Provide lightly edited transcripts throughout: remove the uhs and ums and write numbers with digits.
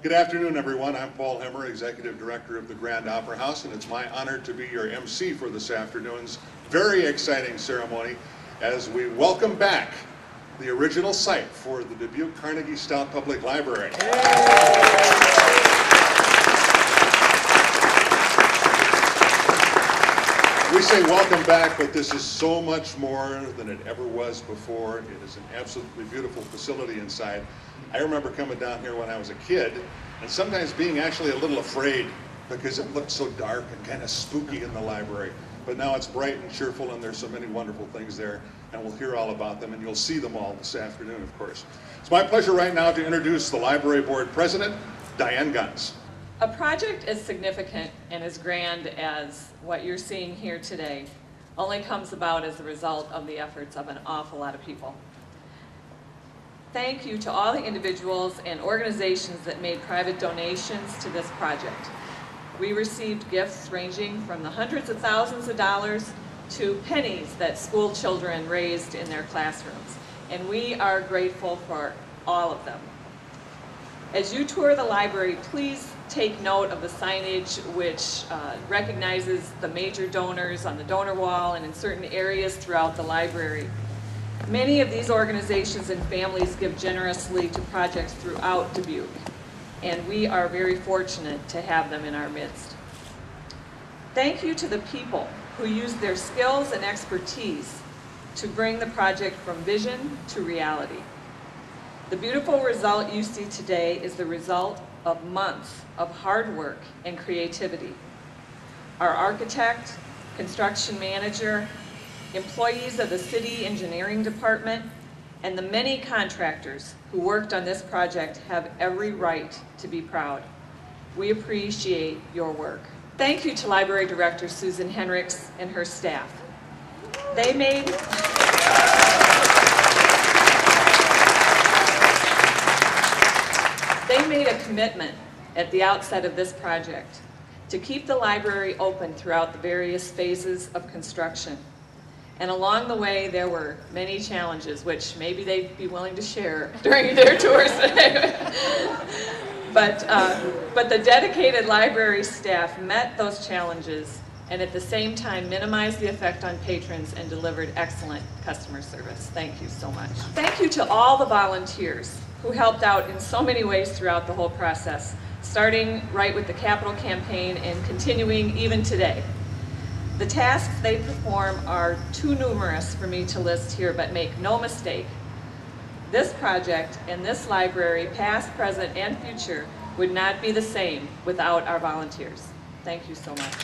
Good afternoon, everyone. I'm Paul Hemmer, Executive Director of the Grand Opera House, and it's my honor to be your MC for this afternoon's very exciting ceremony as we welcome back the original site for the Dubuque Carnegie-Stout Public Library. We say welcome back, but this is so much more than it ever was before. It is an absolutely beautiful facility inside. I remember coming down here when I was a kid and sometimes being actually a little afraid because it looked so dark and kind of spooky in the library. But now it's bright and cheerful and there's so many wonderful things there, and we'll hear all about them and you'll see them all this afternoon, of course. It's my pleasure right now to introduce the Library Board President, Diane Guns. A project as significant and as grand as what you're seeing here today only comes about as a result of the efforts of an awful lot of people. Thank you to all the individuals and organizations that made private donations to this project. We received gifts ranging from the hundreds of thousands of dollars to pennies that school children raised in their classrooms, and we are grateful for all of them. As you tour the library, please take note of the signage which recognizes the major donors on the donor wall and in certain areas throughout the library. Many of these organizations and families give generously to projects throughout Dubuque, and we are very fortunate to have them in our midst. Thank you to the people who used their skills and expertise to bring the project from vision to reality. The beautiful result you see today is the result of months of hard work and creativity. Our architect, construction manager, employees of the city engineering department, and the many contractors who worked on this project have every right to be proud. We appreciate your work. Thank you to Library Director Susan Henricks and her staff. They made a commitment at the outset of this project to keep the library open throughout the various phases of construction. And along the way, there were many challenges, which maybe they'd be willing to share during their tours. But the dedicated library staff met those challenges and at the same time minimized the effect on patrons and delivered excellent customer service. Thank you so much. Thank you to all the volunteers who helped out in so many ways throughout the whole process, starting right with the capital campaign and continuing even today. The tasks they perform are too numerous for me to list here, but make no mistake, this project and this library, past, present, and future, would not be the same without our volunteers. Thank you so much.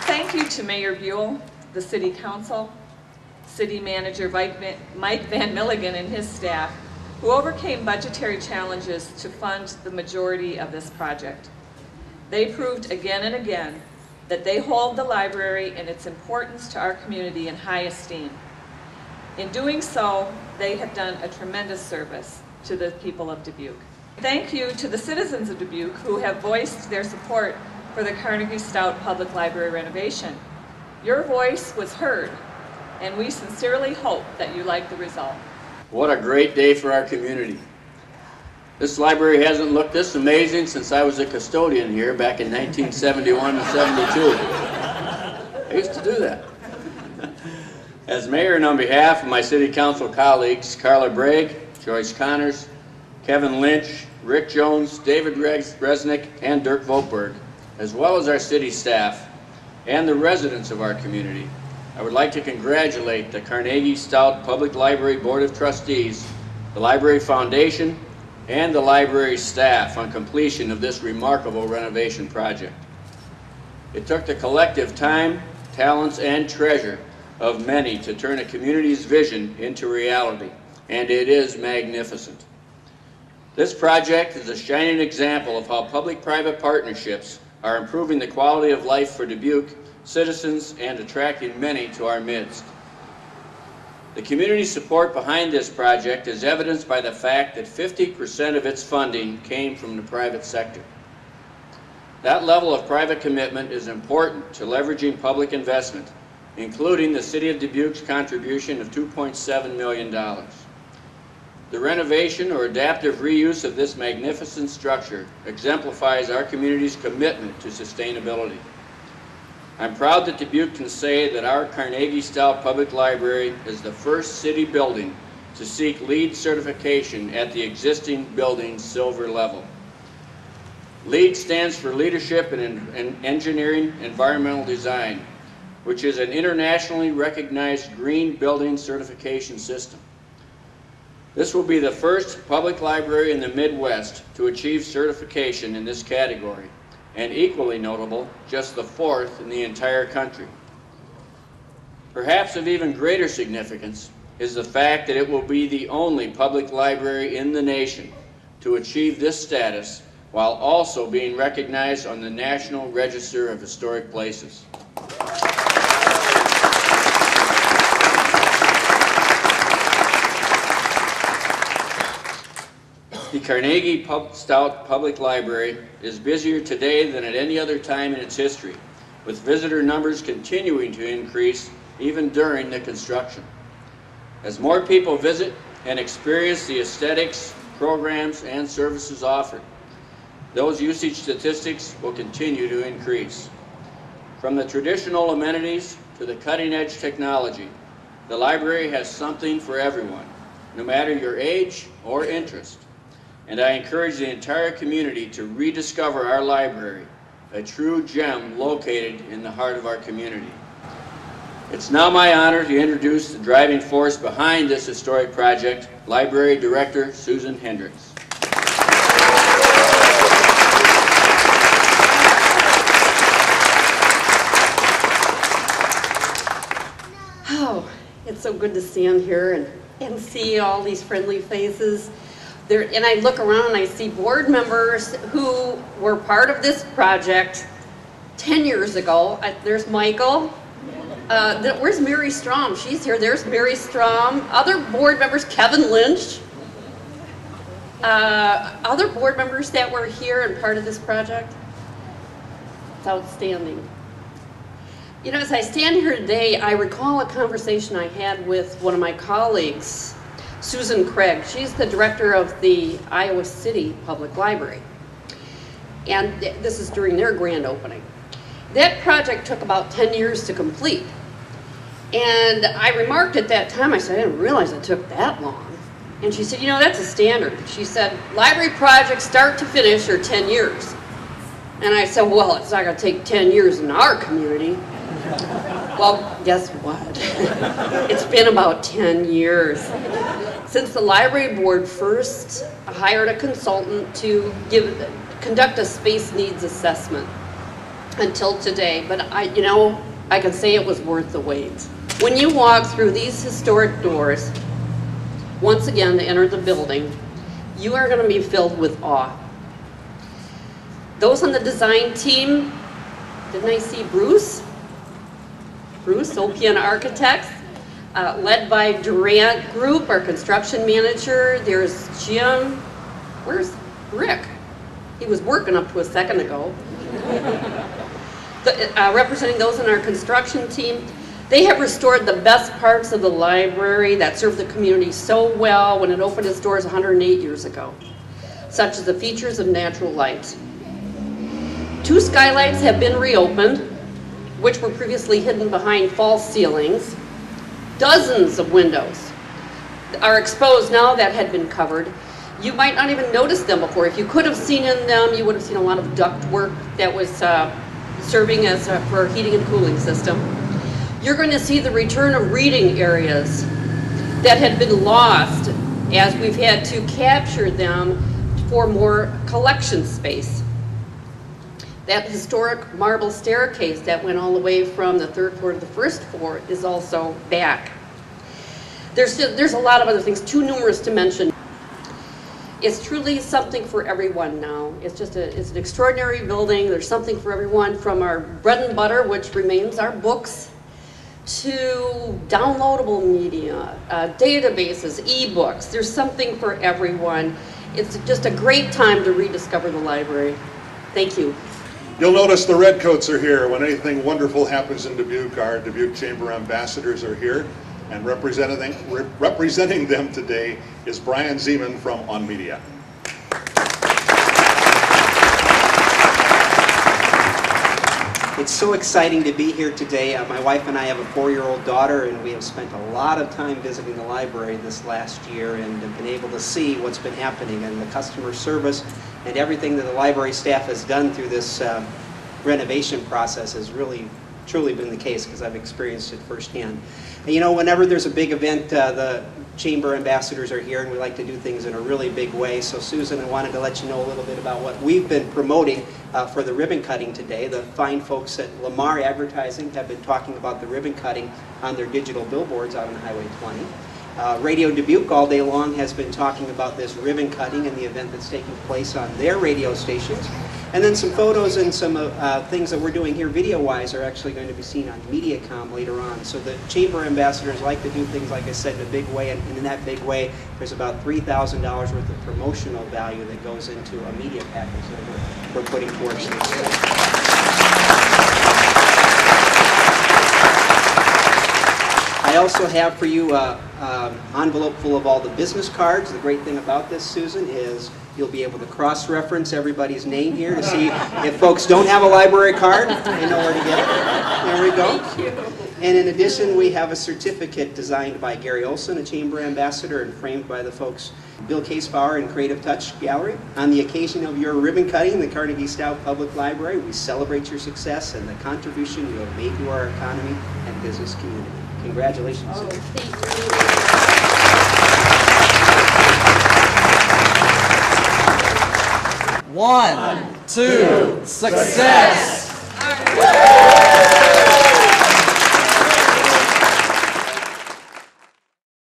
Thank you to Mayor Buell, the City Council, City Manager Mike Van Milligan and his staff, who overcame budgetary challenges to fund the majority of this project. They proved again and again that they hold the library and its importance to our community in high esteem. In doing so, they have done a tremendous service to the people of Dubuque. Thank you to the citizens of Dubuque who have voiced their support for the Carnegie-Stout Public Library renovation. Your voice was heard, and we sincerely hope that you like the result. What a great day for our community. This library hasn't looked this amazing since I was a custodian here back in 1971 and 72. I used to do that. As mayor and on behalf of my city council colleagues, Carla Bragg, Joyce Connors, Kevin Lynch, Rick Jones, David Resnick, and Dirk Volkberg, as well as our city staff and the residents of our community, I would like to congratulate the Carnegie-Stout Public Library Board of Trustees, the Library Foundation, and the library staff on completion of this remarkable renovation project. It took the collective time, talents, and treasure of many to turn a community's vision into reality, and it is magnificent. This project is a shining example of how public-private partnerships are improving the quality of life for Dubuque citizens and attracting many to our midst. The community support behind this project is evidenced by the fact that 50% of its funding came from the private sector. That level of private commitment is important to leveraging public investment, including the City of Dubuque's contribution of $2.7 million. The renovation or adaptive reuse of this magnificent structure exemplifies our community's commitment to sustainability. I'm proud that Dubuque can say that our Carnegie-Stout Public Library is the first city building to seek LEED certification at the existing building's silver level. LEED stands for Leadership in Engineering Environmental Design, which is an internationally recognized green building certification system. This will be the first public library in the Midwest to achieve certification in this category, and equally notable, just the fourth in the entire country. Perhaps of even greater significance is the fact that it will be the only public library in the nation to achieve this status while also being recognized on the National Register of Historic Places. The Carnegie-Stout Public Library is busier today than at any other time in its history, with visitor numbers continuing to increase even during the construction. As more people visit and experience the aesthetics, programs, and services offered, those usage statistics will continue to increase. From the traditional amenities to the cutting-edge technology, the library has something for everyone, no matter your age or interest. And I encourage the entire community to rediscover our library, a true gem located in the heart of our community. It's now my honor to introduce the driving force behind this historic project, Library Director Susan Hendricks. Oh, it's so good to stand here and see all these friendly faces. And I look around and I see board members who were part of this project 10 years ago. There's Michael. Where's Mary Strom? She's here. There's Mary Strom. Other board members, Kevin Lynch. Other board members that were here and part of this project. It's outstanding. You know, as I stand here today, I recall a conversation I had with one of my colleagues, Susan Craig. She's the director of the Iowa City Public Library. And this is during their grand opening. That project took about 10 years to complete. And I remarked at that time, I said, I didn't realize it took that long. And she said, you know, that's a standard. She said, library projects start to finish are 10 years. And I said, well, it's not going to take 10 years in our community. Well, guess what? It's been about 10 years since the library board first hired a consultant to conduct a space needs assessment until today. But I can say it was worth the wait. When you walk through these historic doors, once again to enter the building, you are going to be filled with awe. Those on the design team, didn't I see Bruce? Bruce, OPN Architects, led by Durant Group, our construction manager. There's Jim. Where's Rick? He was working up to a second ago. Representing those in our construction team, they have restored the best parts of the library that served the community so well when it opened its doors 108 years ago, such as the features of natural light. 2 skylights have been reopened, which were previously hidden behind false ceilings. Dozens of windows are exposed now that had been covered. You might not even notice them before. If you could have seen in them, you would have seen a lot of duct work that was serving as for a heating and cooling system. You're going to see the return of reading areas that had been lost as we've had to capture them for more collection space. That historic marble staircase that went all the way from the 3rd floor to the 1st floor is also back. There's a lot of other things, too numerous to mention. It's truly something for everyone now. It's an extraordinary building. There's something for everyone, from our bread and butter, which remains our books, to downloadable media, databases, e-books. There's something for everyone. It's just a great time to rediscover the library. Thank you. You'll notice the redcoats are here. When anything wonderful happens in Dubuque, our Dubuque Chamber ambassadors are here. And representing them today is Brian Zeman from On Media. It's so exciting to be here today. My wife and I have a 4-year-old daughter, and we have spent a lot of time visiting the library this last year and have been able to see what's been happening and the customer service and everything that the library staff has done through this renovation process has really truly been the case, because I've experienced it firsthand. And you know, whenever there's a big event, the chamber ambassadors are here, and we like to do things in a really big way. So Susan, I wanted to let you know a little bit about what we've been promoting for the ribbon cutting today. The fine folks at Lamar Advertising have been talking about the ribbon cutting on their digital billboards out on Highway 20. Radio Dubuque all day long has been talking about this ribbon cutting and the event that's taking place on their radio stations. And then some photos and some things that we're doing here video-wise are actually going to be seen on MediaCom later on. So the chamber ambassadors like to do things, like I said, in a big way, and in that big way, there's about $3,000 worth of promotional value that goes into a media package that we're putting towards this. I also have for you an envelope full of all the business cards. The great thing about this, Susan, is you'll be able to cross-reference everybody's name here to see if folks don't have a library card, they know where to get it. There we go. Thank you. And in addition, we have a certificate designed by Gary Olson, a chamber ambassador, and framed by the folks Bill Casebauer and Creative Touch Gallery. On the occasion of your ribbon cutting in the Carnegie-Stout Public Library, we celebrate your success and the contribution you have made to our economy and business community. Congratulations. Oh, Susan. thank you. 1, 2, success!